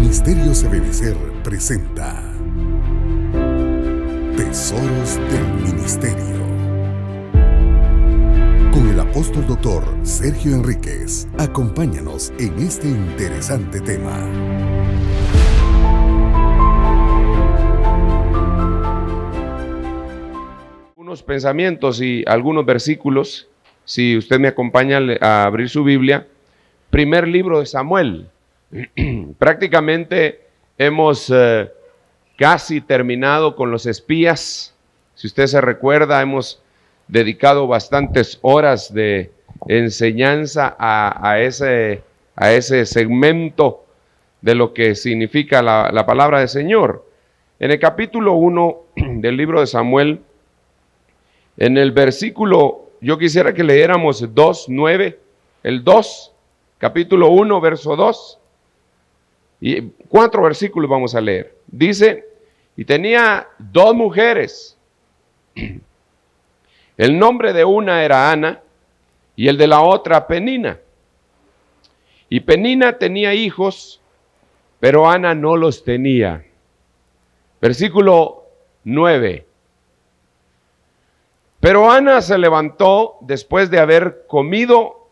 Ministerios Ebenecer presenta Tesoros del Ministerio con el apóstol doctor Sergio Enríquez. Acompáñanos en este interesante tema. Unos pensamientos y algunos versículos, si usted me acompaña a abrir su Biblia. Primer libro de Samuel. Prácticamente hemos casi terminado con los espías. Si usted se recuerda, hemos dedicado bastantes horas de enseñanza a ese segmento de lo que significa la palabra del Señor. En el capítulo 1 del libro de Samuel, en el versículo, yo quisiera que leyéramos 2:9, el 2, capítulo 1, verso 2. Y 4 versículos vamos a leer. Dice, y tenía 2 mujeres. El nombre de una era Ana y el de la otra Penina. Y Penina tenía hijos, pero Ana no los tenía. Versículo 9. Pero Ana se levantó después de haber comido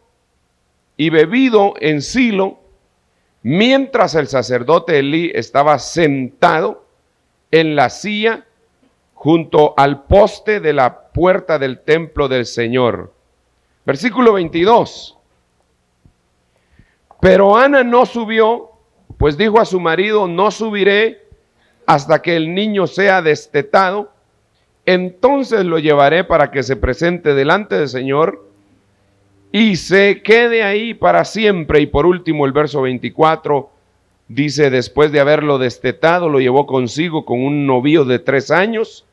y bebido en Silo, mientras el sacerdote Elí estaba sentado en la silla junto al poste de la puerta del templo del Señor. Versículo 22. Pero Ana no subió, pues dijo a su marido, no subiré hasta que el niño sea destetado, entonces lo llevaré para que se presente delante del Señor y se quede ahí para siempre. Y por último el verso 24 dice, después de haberlo destetado, lo llevó consigo con un novillo de 3 años,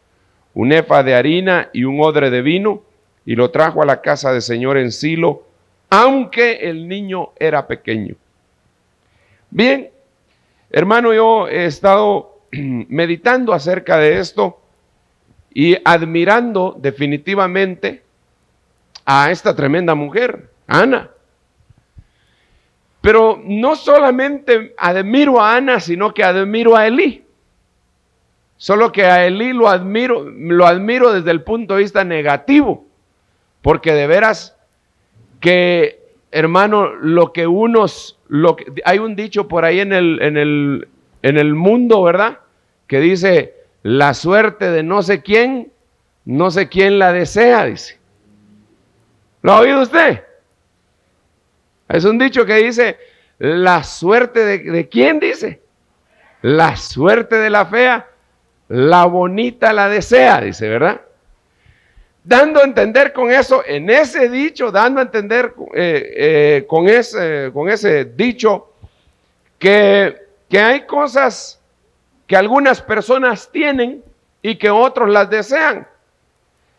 un efa de harina y un odre de vino, y lo trajo a la casa del Señor en Silo, aunque el niño era pequeño. Bien, hermano, yo he estado meditando acerca de esto y admirando definitivamente a esta tremenda mujer, Ana. Pero no solamente admiro a Ana, sino que admiro a Elí. Solo que a Elí lo admiro desde el punto de vista negativo, porque de veras que, hermano, hay un dicho por ahí en el mundo, ¿verdad? Que dice, la suerte de no sé quién la desea, dice. ¿Lo ha oído usted? Es un dicho que dice, la suerte de ¿quién dice? La suerte de la fea, la bonita la desea, dice, ¿verdad? Dando a entender con eso, en ese dicho, dando a entender con ese dicho, que hay cosas que algunas personas tienen y que otros las desean.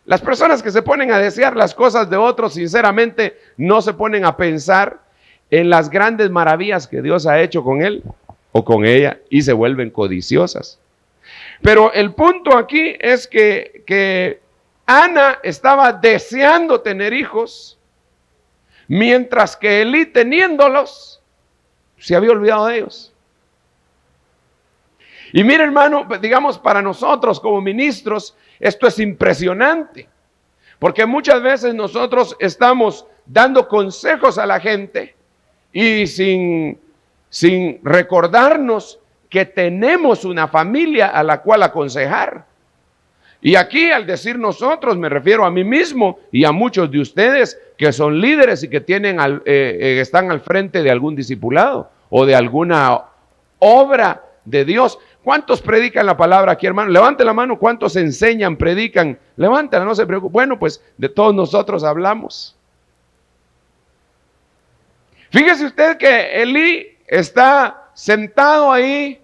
Las personas que se ponen a desear las cosas de otros, sinceramente, no se ponen a pensar en las grandes maravillas que Dios ha hecho con él o con ella y se vuelven codiciosas. Pero el punto aquí es que Ana estaba deseando tener hijos, mientras que Elí, teniéndolos, se había olvidado de ellos. Y mire, hermano, digamos, para nosotros como ministros, esto es impresionante, porque muchas veces nosotros estamos dando consejos a la gente y sin recordarnos que tenemos una familia a la cual aconsejar. Y aquí, al decir nosotros, me refiero a mí mismo y a muchos de ustedes que son líderes y que están al frente de algún discipulado o de alguna obra de Dios. ¿Cuántos predican la palabra aquí, hermano? Levante la mano. ¿Cuántos enseñan, predican? Levántala, no se preocupe. Bueno, pues de todos nosotros hablamos. Fíjese usted que Elí está sentado ahí,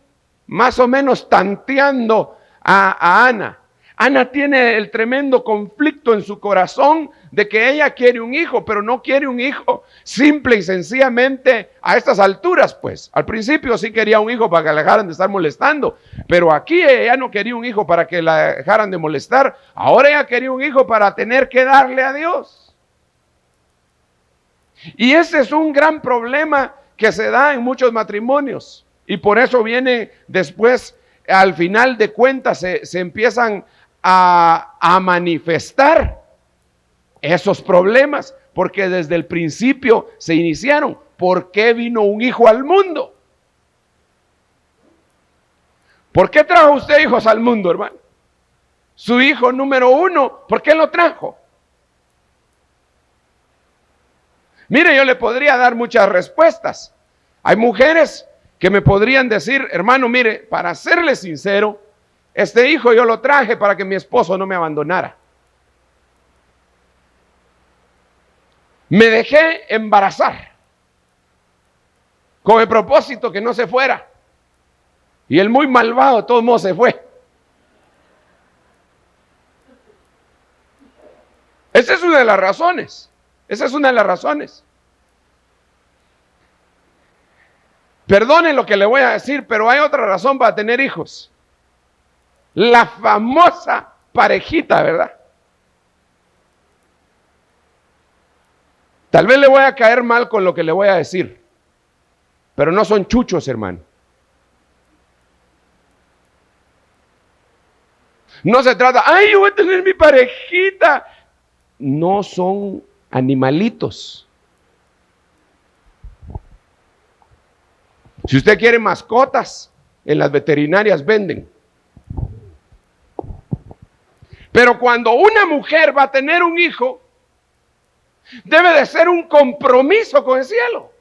más o menos tanteando a Ana. Ana tiene el tremendo conflicto en su corazón de que ella quiere un hijo, pero no quiere un hijo simple y sencillamente a estas alturas, pues. Al principio sí quería un hijo para que la dejaran de estar molestando, pero aquí ella no quería un hijo para que la dejaran de molestar. Ahora ella quería un hijo para tener que darle a Dios. Y ese es un gran problema que se da en muchos matrimonios. Y por eso viene después, al final de cuentas, se empiezan a manifestar esos problemas, porque desde el principio se iniciaron. ¿Por qué vino un hijo al mundo? ¿Por qué trajo usted hijos al mundo, hermano? Su hijo número 1, ¿por qué lo trajo? Mire, yo le podría dar muchas respuestas. Hay mujeres que me podrían decir, hermano, mire, para serle sincero, este hijo yo lo traje para que mi esposo no me abandonara. Me dejé embarazar con el propósito que no se fuera. Y el muy malvado de todos modos se fue. Esa es una de las razones. Esa es una de las razones. Perdone lo que le voy a decir, pero hay otra razón para tener hijos. La famosa parejita, ¿verdad? Tal vez le voy a caer mal con lo que le voy a decir, pero no son chuchos, hermano. No se trata, ay, yo voy a tener mi parejita. No son animalitos. Si usted quiere mascotas, en las veterinarias venden. Pero cuando una mujer va a tener un hijo, debe de ser un compromiso con el cielo.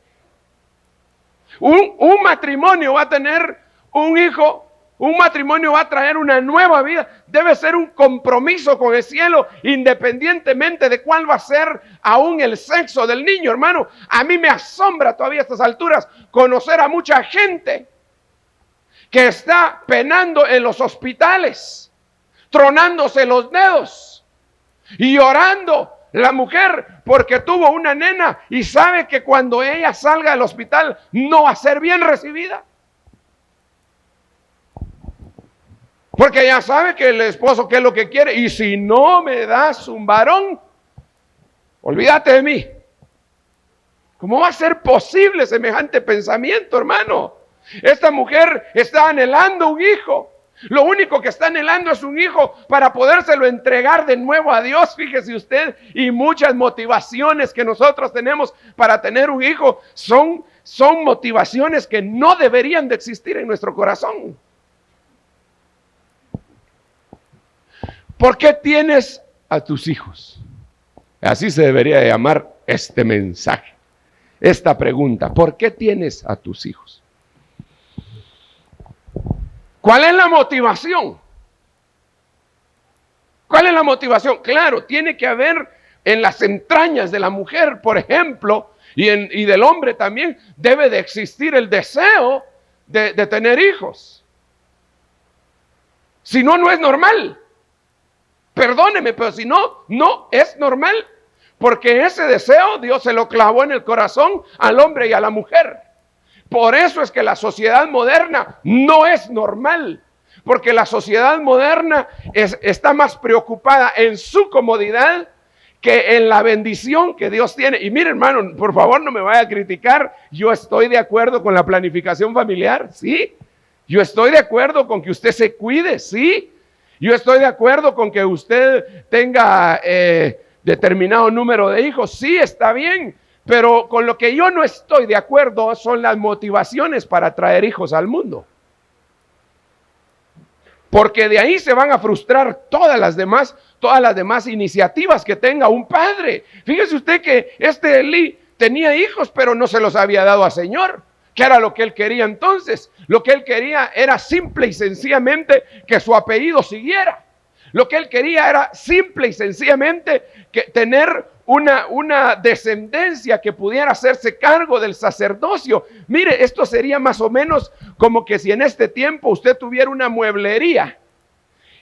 Un matrimonio va a tener un hijo, un matrimonio va a traer una nueva vida. Debe ser un compromiso con el cielo, independientemente de cuál va a ser aún el sexo del niño, hermano. A mí me asombra todavía a estas alturas conocer a mucha gente que está penando en los hospitales, tronándose los dedos y llorando. La mujer porque tuvo una nena y sabe que cuando ella salga del hospital no va a ser bien recibida. Porque ella sabe que el esposo qué es lo que quiere. Y si no me das un varón, olvídate de mí. ¿Cómo va a ser posible semejante pensamiento, hermano? Esta mujer está anhelando un hijo. Lo único que está anhelando es un hijo para podérselo entregar de nuevo a Dios, fíjese usted, y muchas motivaciones que nosotros tenemos para tener un hijo son motivaciones que no deberían de existir en nuestro corazón. ¿Por qué tienes a tus hijos? Así se debería llamar este mensaje, esta pregunta. ¿Por qué tienes a tus hijos? ¿Cuál es la motivación? ¿Cuál es la motivación? Claro, tiene que haber en las entrañas de la mujer, por ejemplo, y del hombre también, debe de existir el deseo de tener hijos. Si no, no es normal. Perdóneme, pero si no, no es normal. Porque ese deseo Dios se lo clavó en el corazón al hombre y a la mujer. Por eso es que la sociedad moderna no es normal, porque la sociedad moderna está más preocupada en su comodidad que en la bendición que Dios tiene. Y mire, hermano, por favor no me vaya a criticar, yo estoy de acuerdo con la planificación familiar, sí. Yo estoy de acuerdo con que usted se cuide, sí. Yo estoy de acuerdo con que usted tenga determinado número de hijos, sí, está bien. Pero con lo que yo no estoy de acuerdo son las motivaciones para traer hijos al mundo. Porque de ahí se van a frustrar todas las demás iniciativas que tenga un padre. Fíjese usted que este Elí tenía hijos, pero no se los había dado al Señor. ¿Qué era lo que él quería entonces? Lo que él quería era simple y sencillamente que su apellido siguiera. Lo que él quería era simple y sencillamente tener una descendencia que pudiera hacerse cargo del sacerdocio. Mire, esto sería más o menos como que si en este tiempo usted tuviera una mueblería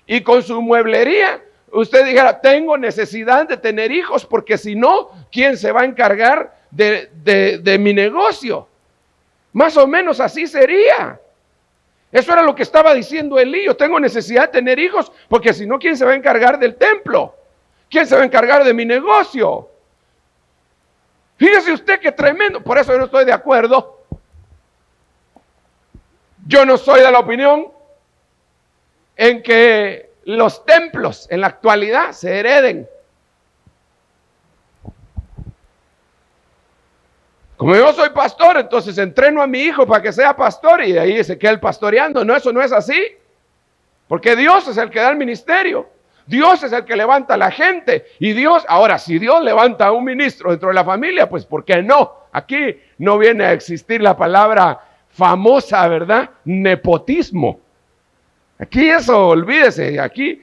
y con su mueblería usted dijera, tengo necesidad de tener hijos porque si no, ¿quién se va a encargar de mi negocio? Más o menos así sería. Eso era lo que estaba diciendo Elí. Yo tengo necesidad de tener hijos porque si no, ¿quién se va a encargar del templo? ¿Quién se va a encargar de mi negocio? Fíjese usted qué tremendo. Por eso yo no estoy de acuerdo Yo no soy de la opinión en que los templos en la actualidad se hereden. Como yo soy pastor, entonces entreno a mi hijo para que sea pastor y de ahí se queda el pastoreando. No, eso no es así. Porque Dios es el que da el ministerio. Dios es el que levanta a la gente. Y Dios, ahora, si Dios levanta a un ministro dentro de la familia, pues ¿por qué no? Aquí no viene a existir la palabra famosa, ¿verdad? Nepotismo. Aquí eso, olvídese, aquí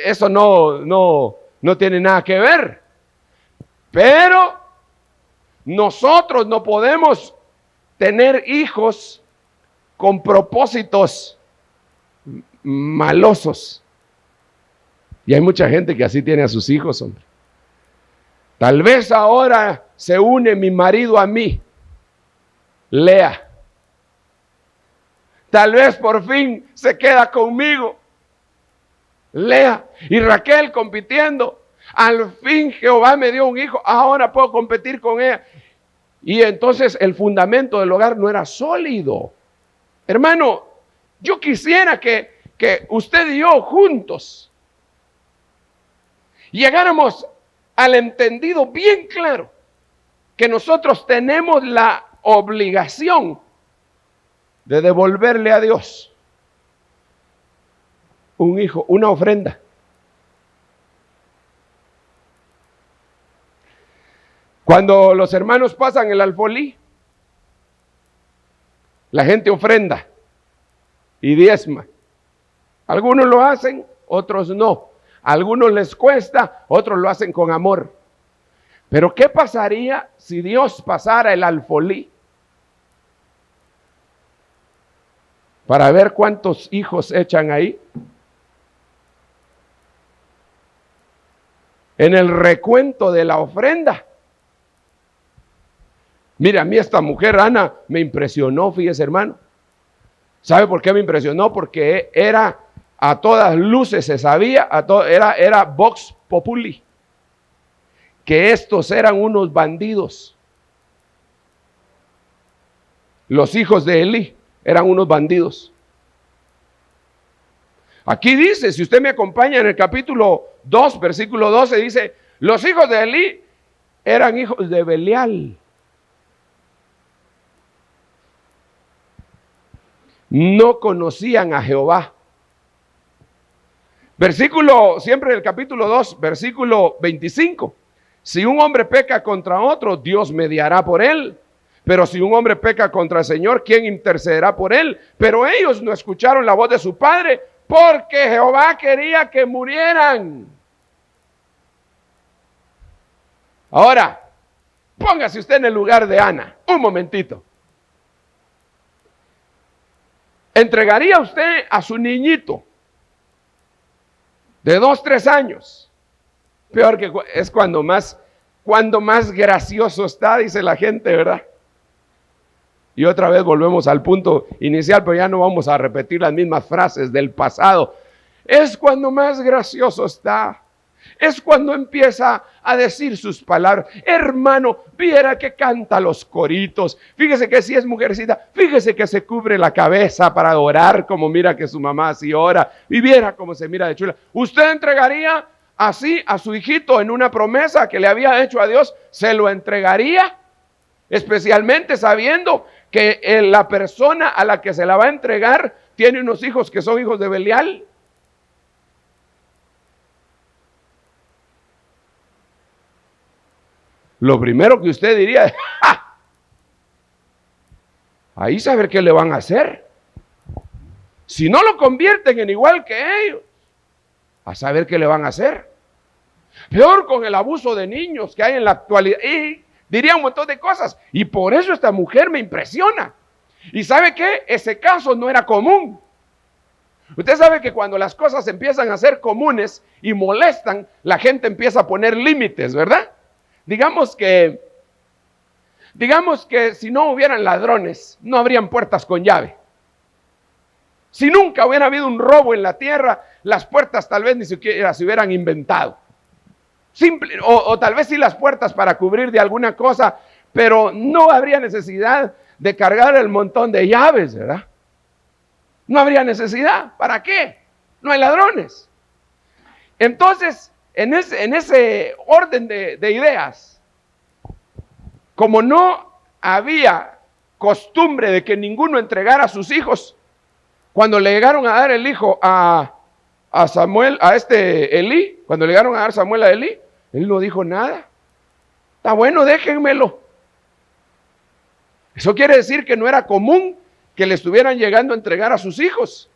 eso no tiene nada que ver. Pero nosotros no podemos tener hijos con propósitos malosos. Y hay mucha gente que así tiene a sus hijos, hombre. Tal vez ahora se une mi marido a mí, Lea. Tal vez por fin se queda conmigo, Lea. Y Raquel compitiendo. Al fin Jehová me dio un hijo, ahora puedo competir con ella. Y entonces el fundamento del hogar no era sólido. Hermano, yo quisiera que usted y yo juntos llegáramos al entendido bien claro que nosotros tenemos la obligación de devolverle a Dios un hijo, una ofrenda. Cuando los hermanos pasan el alfolí, la gente ofrenda y diezma. Algunos lo hacen, otros no. A algunos les cuesta, otros lo hacen con amor. Pero ¿qué pasaría si Dios pasara el alfolí para ver cuántos hijos echan ahí? En el recuento de la ofrenda. Mira, a mí esta mujer, Ana, me impresionó, fíjese, hermano. ¿Sabe por qué me impresionó? Porque era a todas luces, se sabía, era vox populi, que estos eran unos bandidos. Los hijos de Elí eran unos bandidos. Aquí dice, si usted me acompaña en el capítulo 2, versículo 12, dice, los hijos de Elí eran hijos de Belial. No conocían a Jehová. Versículo, siempre en el capítulo 2, versículo 25. Si un hombre peca contra otro, Dios mediará por él. Pero si un hombre peca contra el Señor, ¿quién intercederá por él? Pero ellos no escucharon la voz de su padre, porque Jehová quería que murieran. Ahora, póngase usted en el lugar de Ana, un momentito. ¿Entregaría usted a su niñito de 2, 3 años? Peor que es cuando más gracioso está, dice la gente, ¿verdad? Y otra vez volvemos al punto inicial, pero ya no vamos a repetir las mismas frases del pasado. Es cuando más gracioso está. Es cuando empieza a decir sus palabras. Hermano, viera que canta los coritos. Fíjese que si es mujercita, fíjese que se cubre la cabeza para orar, como mira que su mamá así ora. Y viera cómo se mira de chula. ¿Usted entregaría así a su hijito en una promesa que le había hecho a Dios? ¿Se lo entregaría? Especialmente sabiendo que la persona a la que se la va a entregar tiene unos hijos que son hijos de Belial. Lo primero que usted diría es, ¡ja! Ahí saber qué le van a hacer. Si no lo convierten en igual que ellos, a saber qué le van a hacer. Peor con el abuso de niños que hay en la actualidad. Y diría un montón de cosas. Y por eso esta mujer me impresiona. ¿Y sabe qué? Ese caso no era común. Usted sabe que cuando las cosas empiezan a ser comunes y molestan, la gente empieza a poner límites, ¿verdad? Digamos que si no hubieran ladrones, no habrían puertas con llave. Si nunca hubiera habido un robo en la tierra, las puertas tal vez ni siquiera se hubieran inventado. O tal vez sí las puertas para cubrir de alguna cosa, pero no habría necesidad de cargar el montón de llaves, ¿verdad? No habría necesidad. ¿Para qué? No hay ladrones. Entonces, en ese orden de ideas, como no había costumbre de que ninguno entregara a sus hijos, cuando le llegaron a dar el hijo a Samuel, a Elí, cuando le llegaron a dar Samuel a Elí, él no dijo nada. Está bueno, déjenmelo. Eso quiere decir que no era común que le estuvieran llegando a entregar a sus hijos.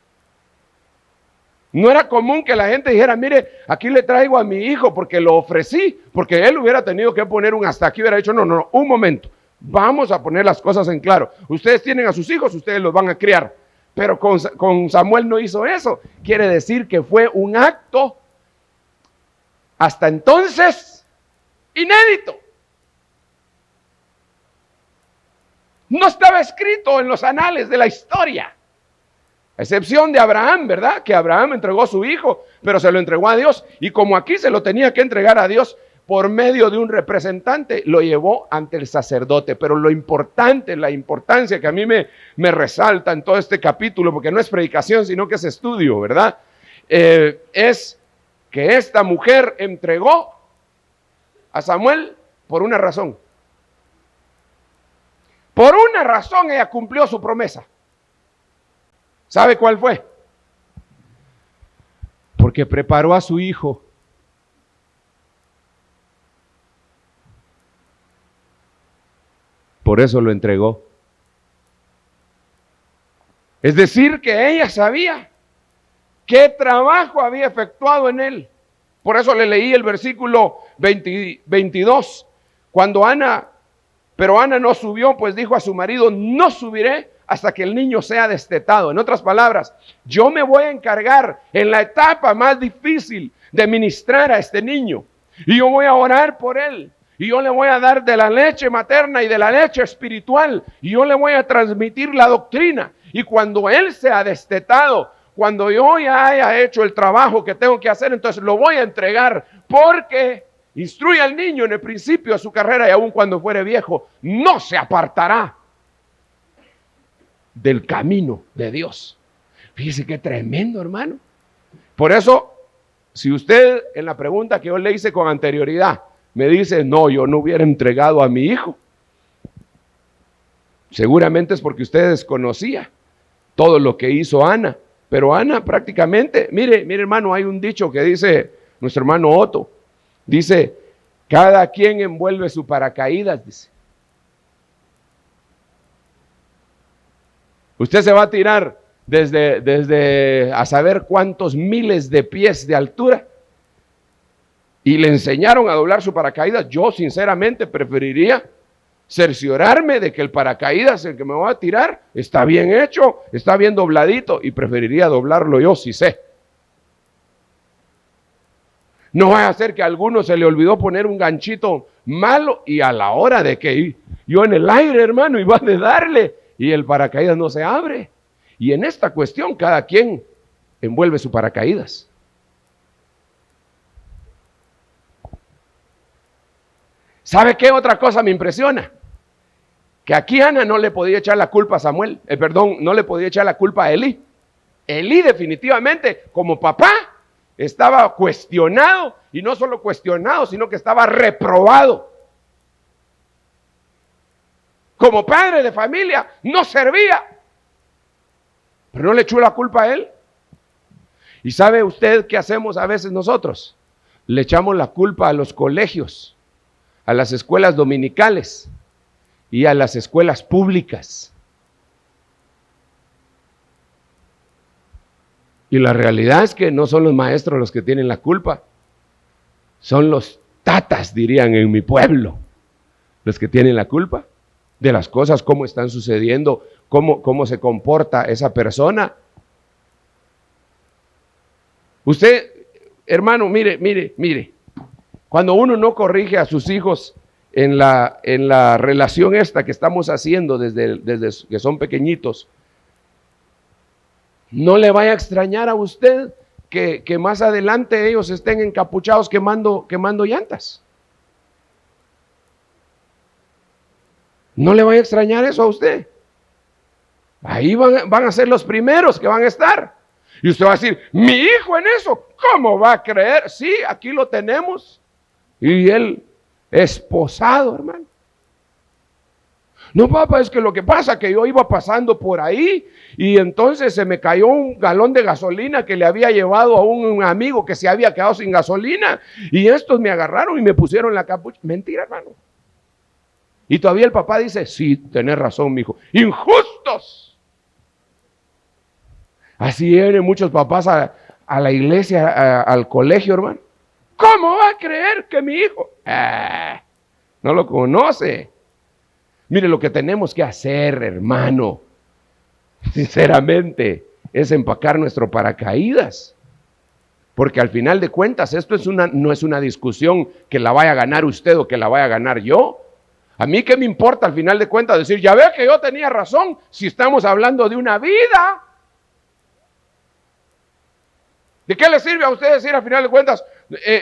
No era común que la gente dijera, mire, aquí le traigo a mi hijo porque lo ofrecí, porque él hubiera tenido que poner un hasta aquí, hubiera dicho, no, un momento, vamos a poner las cosas en claro. Ustedes tienen a sus hijos, ustedes los van a criar. Pero con Samuel no hizo eso. Quiere decir que fue un acto hasta entonces inédito. No estaba escrito en los anales de la historia. A excepción de Abraham, ¿verdad? Que Abraham entregó a su hijo, pero se lo entregó a Dios. Y como aquí se lo tenía que entregar a Dios por medio de un representante, lo llevó ante el sacerdote. Pero lo importante, la importancia que a mí me resalta en todo este capítulo, porque no es predicación, sino que es estudio, ¿verdad? Es que esta mujer entregó a Samuel por una razón. Por una razón ella cumplió su promesa. ¿Sabe cuál fue? Porque preparó a su hijo. Por eso lo entregó. Es decir, que ella sabía qué trabajo había efectuado en él. Por eso le leí el versículo 22. Pero Ana no subió, pues dijo a su marido, no subiré hasta que el niño sea destetado. En otras palabras, yo me voy a encargar en la etapa más difícil de ministrar a este niño. Y yo voy a orar por él. Y yo le voy a dar de la leche materna y de la leche espiritual. Y yo le voy a transmitir la doctrina. Y cuando él sea destetado, cuando yo ya haya hecho el trabajo que tengo que hacer, entonces lo voy a entregar. Porque instruye al niño en el principio de su carrera y aun cuando fuere viejo, no se apartará del camino de Dios. Fíjese qué tremendo, hermano. Por eso, si usted en la pregunta que yo le hice con anterioridad me dice, no, yo no hubiera entregado a mi hijo, seguramente es porque usted desconocía todo lo que hizo Ana. Pero Ana prácticamente, mire hermano, hay un dicho que dice nuestro hermano Otto, dice, cada quien envuelve su paracaídas, dice. Usted se va a tirar desde a saber cuántos miles de pies de altura y le enseñaron a doblar su paracaídas. Yo sinceramente preferiría cerciorarme de que el paracaídas en que me voy a tirar está bien hecho, está bien dobladito, y preferiría doblarlo yo si sé. No vaya a ser que a alguno se le olvidó poner un ganchito malo y a la hora de que yo en el aire, hermano, iba a darle y el paracaídas no se abre. Y en esta cuestión cada quien envuelve su paracaídas. ¿Sabe qué otra cosa me impresiona? Que aquí Ana no le podía echar la culpa a Samuel, no le podía echar la culpa a Elí. Elí definitivamente como papá estaba cuestionado, y no solo cuestionado, sino que estaba reprobado. Como padre de familia no servía, pero no le echó la culpa a él. ¿Y sabe usted qué hacemos a veces nosotros? Le echamos la culpa a los colegios, a las escuelas dominicales y a las escuelas públicas. Y la realidad es que no son los maestros los que tienen la culpa, son los tatas, dirían en mi pueblo, los que tienen la culpa de las cosas, cómo están sucediendo, cómo se comporta esa persona. Usted, hermano, mire, cuando uno no corrige a sus hijos en la relación esta que estamos haciendo desde que son pequeñitos, no le vaya a extrañar a usted que más adelante ellos estén encapuchados quemando llantas. No le vaya a extrañar eso a usted. Ahí van a ser los primeros que van a estar. Y usted va a decir, mi hijo en eso, ¿cómo va a creer? Sí, aquí lo tenemos. Y él esposado, hermano. No, papá, es que lo que pasa es que yo iba pasando por ahí y entonces se me cayó un galón de gasolina que le había llevado a un amigo que se había quedado sin gasolina y estos me agarraron y me pusieron la capucha. Mentira, hermano. Y todavía el papá dice, sí, tenés razón, mijo. Injustos. Así vienen muchos papás a la iglesia, al colegio, hermano. ¿Cómo va a creer que mi hijo? No lo conoce. Mire, lo que tenemos que hacer, hermano, sinceramente, es empacar nuestro paracaídas. Porque al final de cuentas, esto no es una discusión que la vaya a ganar usted o que la vaya a ganar yo. A mí qué me importa al final de cuentas decir, ya ve que yo tenía razón si estamos hablando de una vida. ¿De qué le sirve a usted decir al final de cuentas,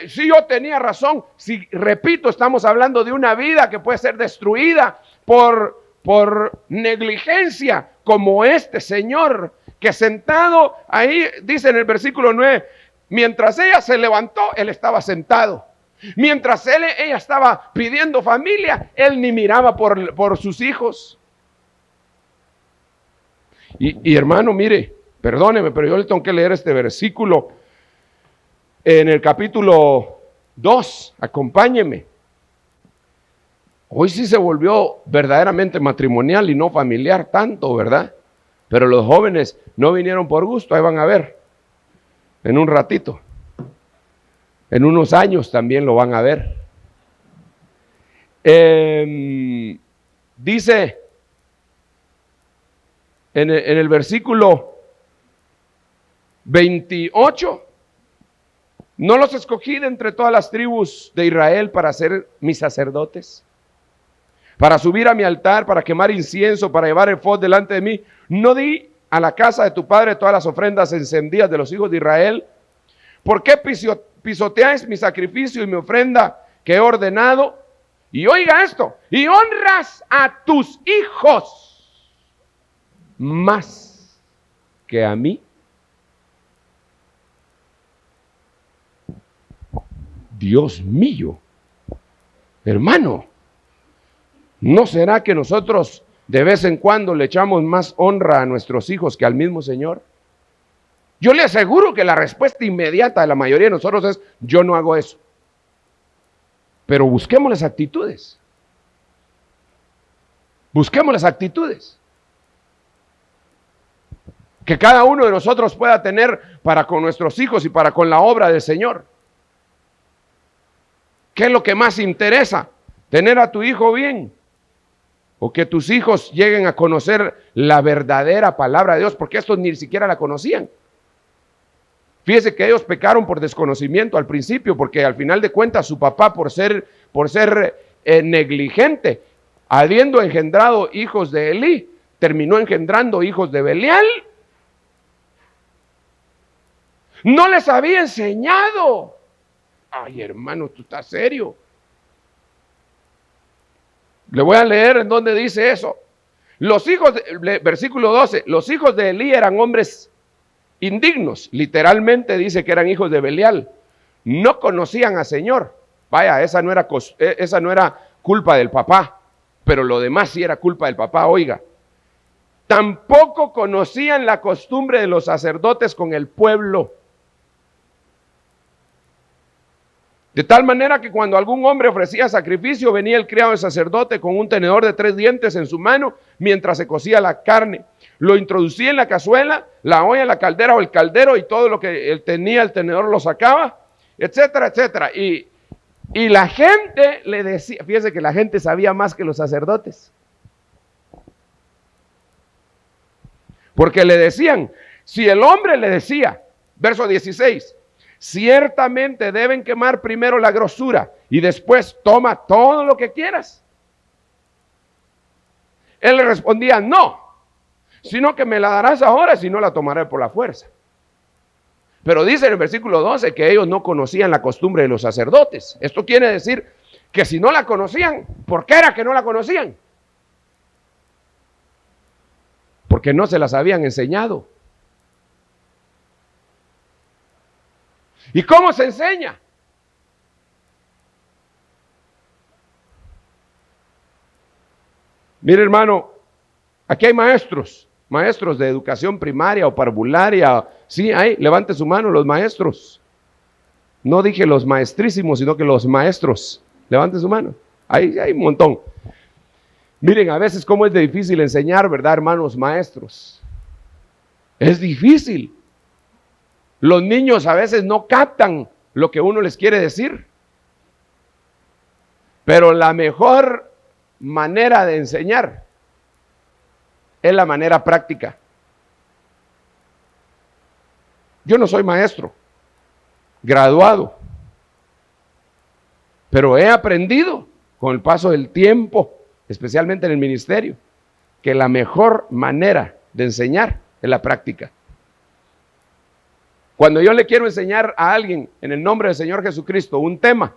si yo tenía razón? Si, repito, estamos hablando de una vida que puede ser destruida por negligencia, como este señor que sentado ahí, dice en el versículo 9, mientras ella se levantó, él estaba sentado. Mientras ella estaba pidiendo familia, él ni miraba por sus hijos. Y hermano, mire, perdóneme, pero yo le tengo que leer este versículo en el capítulo 2, acompáñeme. Hoy sí se volvió verdaderamente matrimonial y no familiar tanto, ¿verdad? Pero los jóvenes no vinieron por gusto, ahí van a ver, en un ratito. En unos años también lo van a ver. Dice en el versículo 28, no los escogí de entre todas las tribus de Israel para ser mis sacerdotes, para subir a mi altar, para quemar incienso, para llevar el efod delante de mí. No di a la casa de tu padre todas las ofrendas encendidas de los hijos de Israel. ¿Por qué pisoteáis mi sacrificio y mi ofrenda que he ordenado? Y oiga esto, y honras a tus hijos más que a mí. Dios mío, hermano, ¿no será que nosotros de vez en cuando le echamos más honra a nuestros hijos que al mismo Señor? Yo le aseguro que la respuesta inmediata de la mayoría de nosotros es, yo no hago eso. Pero busquemos las actitudes. Busquemos las actitudes que cada uno de nosotros pueda tener para con nuestros hijos y para con la obra del Señor. ¿Qué es lo que más interesa? ¿Tener a tu hijo bien? ¿O que tus hijos lleguen a conocer la verdadera palabra de Dios? Porque estos ni siquiera la conocían. Fíjese que ellos pecaron por desconocimiento al principio, porque al final de cuentas su papá por ser negligente, habiendo engendrado hijos de Elí, terminó engendrando hijos de Belial. No les había enseñado. Ay, hermano, tú estás serio. Le voy a leer en donde dice eso. Versículo 12, los hijos de Elí eran hombres indignos, literalmente dice que eran hijos de Belial, no conocían al Señor. Vaya, esa no era culpa del papá, pero lo demás sí era culpa del papá, oiga. Tampoco conocían la costumbre de los sacerdotes con el pueblo. De tal manera que cuando algún hombre ofrecía sacrificio, venía el criado del sacerdote con un tenedor de 3 dientes en su mano, mientras se cocía la carne. Lo introducía en la cazuela, la olla, la caldera o el caldero, y todo lo que él tenía, el tenedor lo sacaba, etcétera, etcétera. Y la gente le decía, fíjese que la gente sabía más que los sacerdotes. Porque le decían, si el hombre le decía, verso 16, ciertamente deben quemar primero la grosura y después toma todo lo que quieras. Él le respondía, no, sino que me la darás ahora, si no la tomaré por la fuerza. Pero dice en el versículo 12 que ellos no conocían la costumbre de los sacerdotes. Esto quiere decir que si no la conocían, ¿por qué era que no la conocían? porque no se las habían enseñado. ¿Y cómo se enseña? Mire, hermano, aquí hay maestros de educación primaria o parvularia. Sí, hay, levante su mano los maestros. No dije los maestrísimos, sino que los maestros. Levante su mano. Hay un montón. Miren, a veces cómo es de difícil enseñar, ¿verdad, hermanos maestros? Es difícil. Los niños a veces no captan lo que uno les quiere decir. Pero la mejor manera de enseñar es la manera práctica. Yo no soy maestro, graduado, pero he aprendido con el paso del tiempo, especialmente en el ministerio, que la mejor manera de enseñar es la práctica. Cuando yo le quiero enseñar a alguien en el nombre del Señor Jesucristo un tema,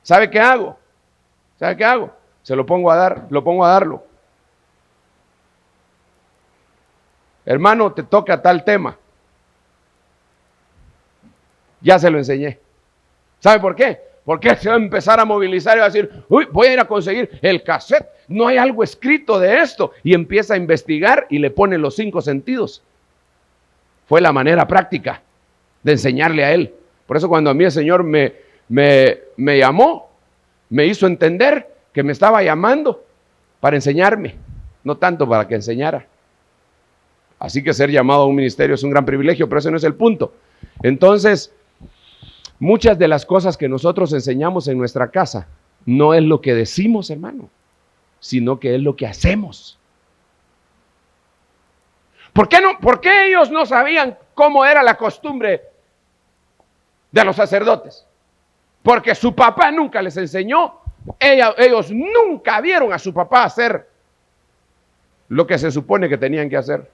¿sabe qué hago? ¿Sabe qué hago? Se lo pongo a darlo. Hermano, te toca tal tema. Ya se lo enseñé. ¿Sabe por qué? Porque se va a empezar a movilizar y va a decir, uy, voy a ir a conseguir el cassette. No hay algo escrito de esto. Y empieza a investigar y le pone los 5 sentidos. Fue la manera práctica de enseñarle a él. Por eso cuando a mí el Señor me llamó, me hizo entender que me estaba llamando para enseñarme, no tanto para que enseñara. Así que ser llamado a un ministerio es un gran privilegio, pero ese no es el punto. Entonces, muchas de las cosas que nosotros enseñamos en nuestra casa no es lo que decimos, hermano, sino que es lo que hacemos. ¿Por qué ellos no sabían cómo era la costumbre de los sacerdotes? Porque su papá nunca les enseñó. Ellos nunca vieron a su papá hacer lo que se supone que tenían que hacer.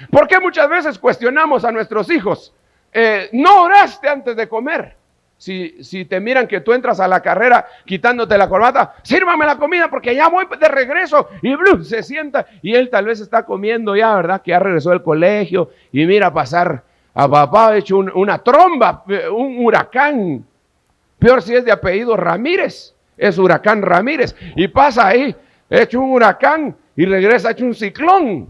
¿Por qué muchas veces cuestionamos a nuestros hijos? No oraste antes de comer. Si te miran que tú entras a la carrera quitándote la corbata, sírvame la comida porque ya voy de regreso. Y Blue se sienta y él tal vez está comiendo ya, ¿verdad? Que ya regresó del colegio y mira pasar a papá hecho una tromba, un huracán. Peor si es de apellido Ramírez, es Huracán Ramírez. Y pasa ahí, hecho un huracán y regresa hecho un ciclón.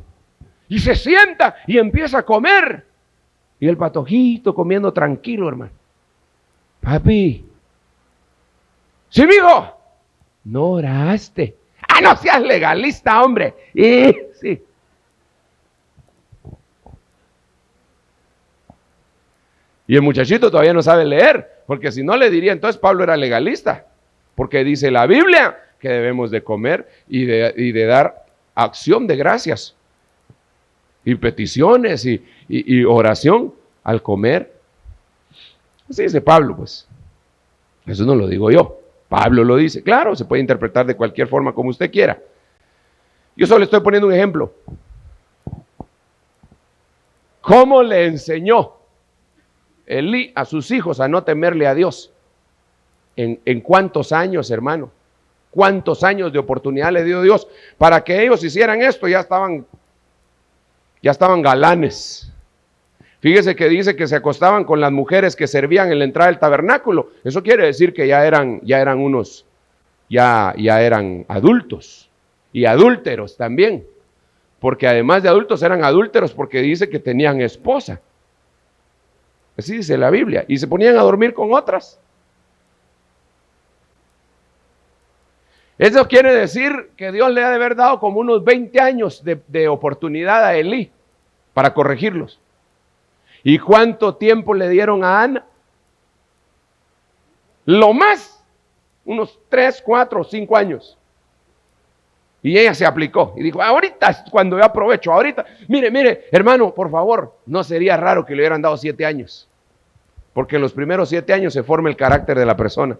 Y se sienta y empieza a comer. Y el patojito comiendo tranquilo, hermano. Papi, sí, mijo, no oraste. Ah, no seas legalista, hombre. Sí. Y el muchachito todavía no sabe leer, porque si no le diría, entonces Pablo era legalista, porque dice la Biblia que debemos de comer y de dar acción de gracias y peticiones y oración al comer. Así dice Pablo, pues. Eso no lo digo yo. Pablo lo dice. Claro, se puede interpretar de cualquier forma como usted quiera. Yo solo estoy poniendo un ejemplo. ¿Cómo le enseñó Elí a sus hijos a no temerle a Dios? ¿En cuántos años, hermano? ¿Cuántos años de oportunidad le dio Dios para que ellos hicieran esto? Ya estaban galanes. Fíjese que dice que se acostaban con las mujeres que servían en la entrada del tabernáculo. Eso quiere decir que ya eran adultos y adúlteros también. Porque además de adultos eran adúlteros porque dice que tenían esposa. Así dice la Biblia. Y se ponían a dormir con otras. Eso quiere decir que Dios le ha de haber dado como unos 20 años de oportunidad a Elí para corregirlos. ¿Y cuánto tiempo le dieron a Ana? Lo más, unos 3, 4, 5 años. Y ella se aplicó y dijo, ahorita es cuando yo aprovecho, ahorita. Mire, hermano, por favor, no sería raro que le hubieran dado 7 años. Porque en los primeros 7 años se forma el carácter de la persona.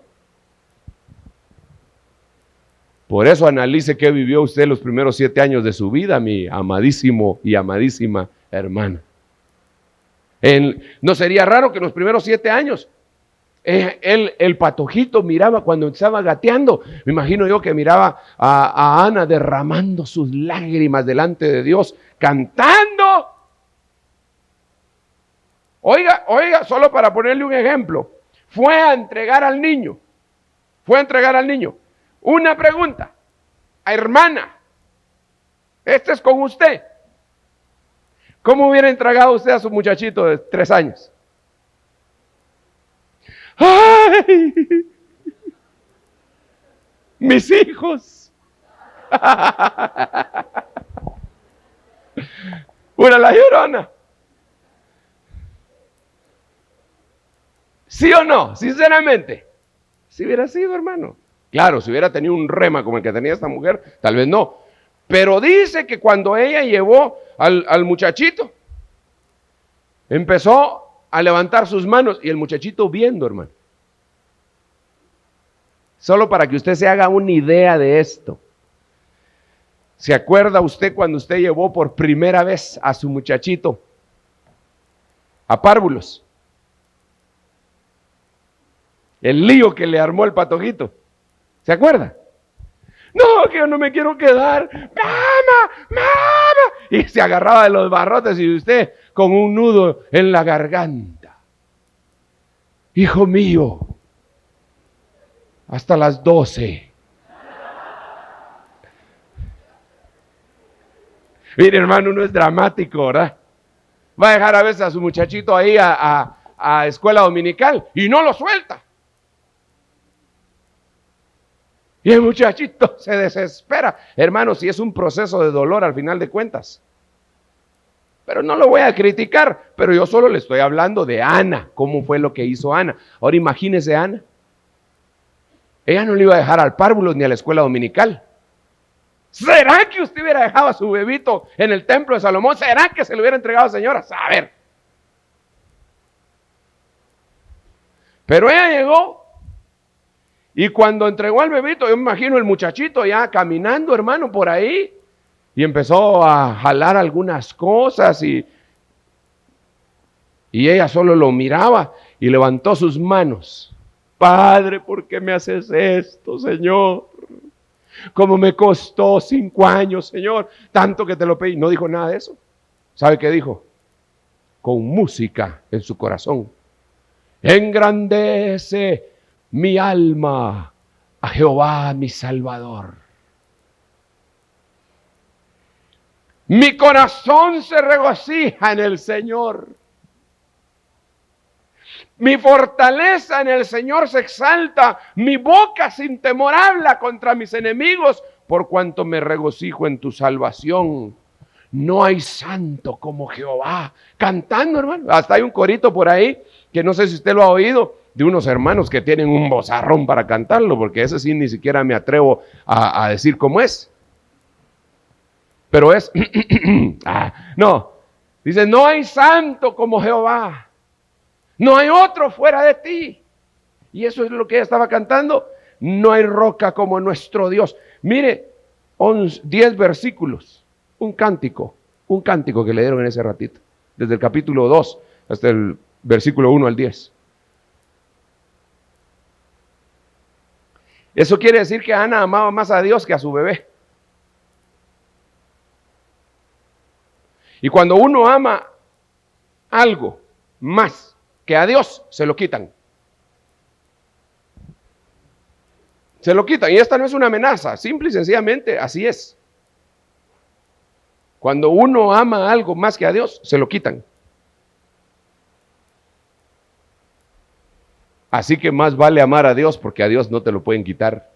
Por eso analice qué vivió usted los primeros 7 años de su vida, mi amadísimo y amadísima hermana. No sería raro que en los primeros 7 años El patojito miraba cuando estaba gateando. Me imagino yo que miraba a Ana derramando sus lágrimas delante de Dios, cantando. Oiga, solo para ponerle un ejemplo. Fue a entregar al niño. Una pregunta. Hermana, este es con usted. ¿Cómo hubiera entregado usted a su muchachito de 3 años? ¡Ay! Mis hijos. Una la llorona. ¿Sí o no? Sinceramente. Si hubiera sido, hermano. Claro, si hubiera tenido un rema como el que tenía esta mujer, tal vez no. Pero dice que cuando ella llevó al muchachito, empezó a levantar sus manos y el muchachito viendo, hermano. Solo para que usted se haga una idea de esto. ¿Se acuerda usted cuando usted llevó por primera vez a su muchachito a párvulos? El lío que le armó el patojito. ¿Se acuerda? No, que yo no me quiero quedar. ¡Mamá! Y se agarraba de los barrotes y usted con un nudo en la garganta. Hijo mío, hasta las 12. Mire, hermano, uno es dramático, ¿verdad? Va a dejar a veces a su muchachito ahí a escuela dominical y no lo suelta. Y el muchachito se desespera. Hermano, si es un proceso de dolor al final de cuentas. Pero no lo voy a criticar, pero yo solo le estoy hablando de Ana, cómo fue lo que hizo Ana. Ahora imagínese Ana. Ella no le iba a dejar al párvulo ni a la escuela dominical. ¿Será que usted hubiera dejado a su bebito en el templo de Salomón? ¿Será que se lo hubiera entregado a señora? A ver. Pero ella llegó. Y cuando entregó al bebito, yo me imagino el muchachito ya caminando, hermano, por ahí. Y empezó a jalar algunas cosas y ella solo lo miraba y levantó sus manos. Padre, ¿por qué me haces esto, Señor? ¿Cómo me costó 5 años, Señor? Tanto que te lo pedí. No dijo nada de eso. ¿Sabe qué dijo? Con música en su corazón. Engrandece mi alma a Jehová mi Salvador. Mi corazón se regocija en el Señor. Mi fortaleza en el Señor se exalta. Mi boca sin temor habla contra mis enemigos, por cuanto me regocijo en tu salvación. No hay santo como Jehová. Cantando, hermano. Hasta hay un corito por ahí, que no sé si usted lo ha oído, de unos hermanos que tienen un vozarrón para cantarlo, porque ese sí ni siquiera me atrevo a decir cómo es. Pero es, no, dice, no hay santo como Jehová, no hay otro fuera de ti. Y eso es lo que ella estaba cantando. No hay roca como nuestro Dios. Mire, 10 versículos, un cántico que le dieron en ese ratito, desde el capítulo 2 hasta el versículo 1 al 10. Eso quiere decir que Ana amaba más a Dios que a su bebé. Y cuando uno ama algo más que a Dios, se lo quitan. Se lo quitan. Y esta no es una amenaza, simple y sencillamente así es. Cuando uno ama algo más que a Dios, se lo quitan. Así que más vale amar a Dios, porque a Dios no te lo pueden quitar.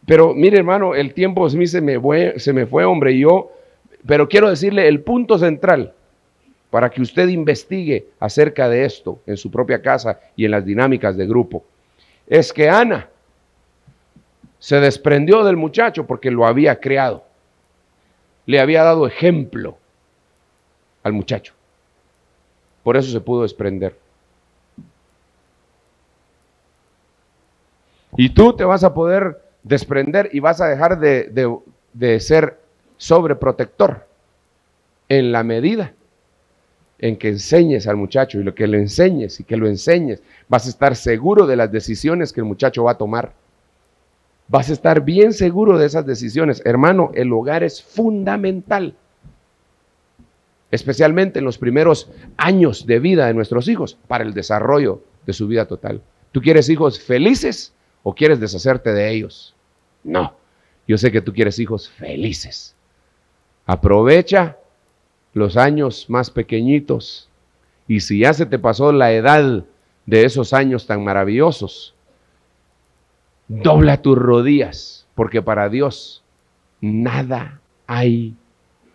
Pero mire, hermano, el tiempo a mí se me fue, hombre, pero quiero decirle el punto central para que usted investigue acerca de esto en su propia casa y en las dinámicas de grupo. Es que Ana se desprendió del muchacho porque lo había creado. Le había dado ejemplo al muchacho. Por eso se pudo desprender. Y tú te vas a poder desprender y vas a dejar de ser sobreprotector en la medida en que enseñes al muchacho y lo que le enseñes y que lo enseñes. Vas a estar seguro de las decisiones que el muchacho va a tomar. Vas a estar bien seguro de esas decisiones. Hermano, el hogar es fundamental, especialmente en los primeros años de vida de nuestros hijos, para el desarrollo de su vida total. ¿Tú quieres hijos felices o quieres deshacerte de ellos? No, yo sé que tú quieres hijos felices. Aprovecha los años más pequeñitos, y si ya se te pasó la edad de esos años tan maravillosos, dobla tus rodillas, porque para Dios nada hay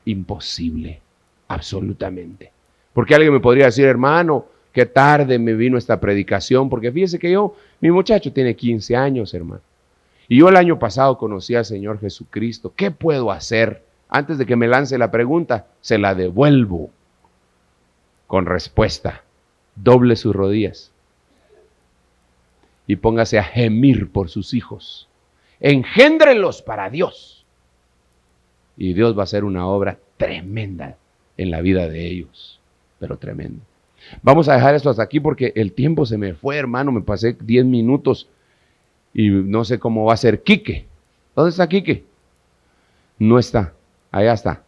imposible, absolutamente. Porque alguien me podría decir, hermano, qué tarde me vino esta predicación, porque fíjese que mi muchacho tiene 15 años, hermano, y yo el año pasado conocí al Señor Jesucristo. ¿Qué puedo hacer? Antes de que me lance la pregunta, se la devuelvo con respuesta. Doble sus rodillas y póngase a gemir por sus hijos. Engéndrenlos para Dios. Y Dios va a hacer una obra tremenda en la vida de ellos, pero tremenda. Vamos a dejar esto hasta aquí porque el tiempo se me fue, hermano. Me pasé 10 minutos y no sé cómo va a ser Quique. ¿Dónde está Quique? No está. Allá está.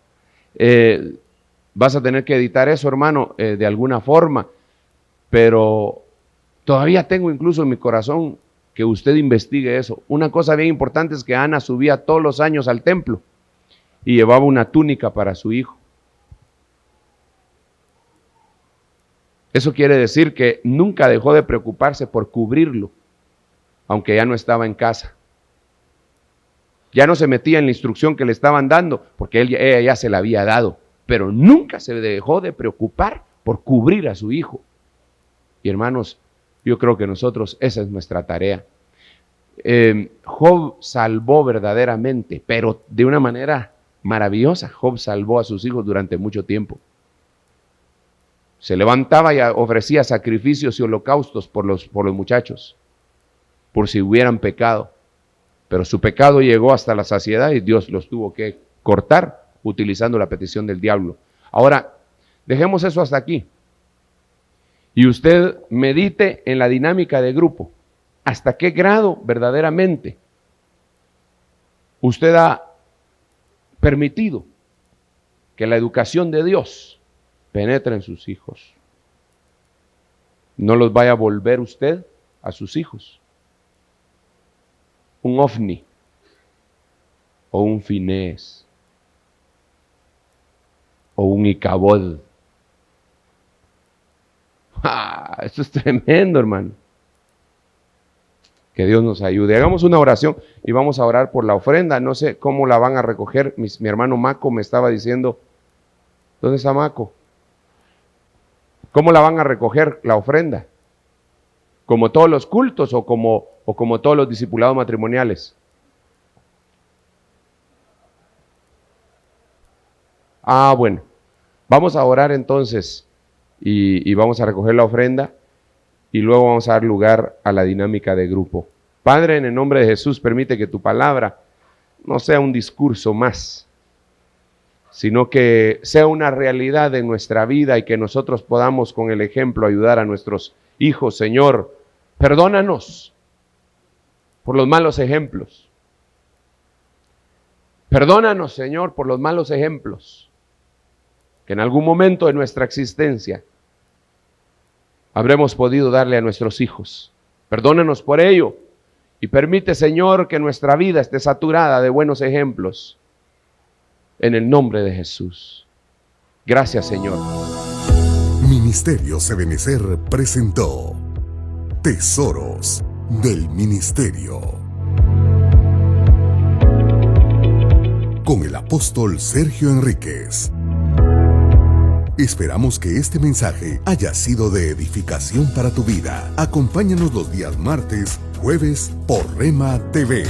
Vas a tener que editar eso, hermano, de alguna forma, pero todavía tengo incluso en mi corazón que usted investigue eso. Una cosa bien importante es que Ana subía todos los años al templo y llevaba una túnica para su hijo. Eso quiere decir que nunca dejó de preocuparse por cubrirlo, aunque ya no estaba en casa. Ya no se metía en la instrucción que le estaban dando, porque ella ya se la había dado, pero nunca se dejó de preocupar por cubrir a su hijo. Y hermanos, yo creo que nosotros, esa es nuestra tarea. Job salvó verdaderamente, pero de una manera maravillosa. Job salvó a sus hijos durante mucho tiempo. Se levantaba y ofrecía sacrificios y holocaustos por los muchachos, por si hubieran pecado. Pero su pecado llegó hasta la saciedad y Dios los tuvo que cortar utilizando la petición del diablo. Ahora, dejemos eso hasta aquí. Y usted medite en la dinámica de grupo. ¿Hasta qué grado verdaderamente usted ha permitido que la educación de Dios penetre en sus hijos? No los vaya a volver usted a sus hijos un ovni o un Finés o un Icabod. Esto es tremendo, hermano. Que Dios nos ayude. Hagamos una oración y vamos a orar por la ofrenda. No sé cómo la van a recoger. Mi hermano Maco me estaba diciendo, ¿dónde está Maco? ¿Cómo la van a recoger la ofrenda? ¿Como todos los cultos o como todos los discipulados matrimoniales? Bueno, vamos a orar entonces y vamos a recoger la ofrenda y luego vamos a dar lugar a la dinámica de grupo. Padre, en el nombre de Jesús, permite que tu palabra no sea un discurso más, sino que sea una realidad de nuestra vida y que nosotros podamos con el ejemplo ayudar a nuestros hijos. Señor, perdónanos por los malos ejemplos. Perdónanos, Señor, por los malos ejemplos que en algún momento de nuestra existencia habremos podido darle a nuestros hijos. Perdónanos por ello y permite, Señor, que nuestra vida esté saturada de buenos ejemplos. En el nombre de Jesús. Gracias, Señor. Ministerios Ebenecer presentó Tesoros del Ministerio con el apóstol Sergio Enríquez. Esperamos que este mensaje haya sido de edificación para tu vida. Acompáñanos los días martes, jueves por Rema TV.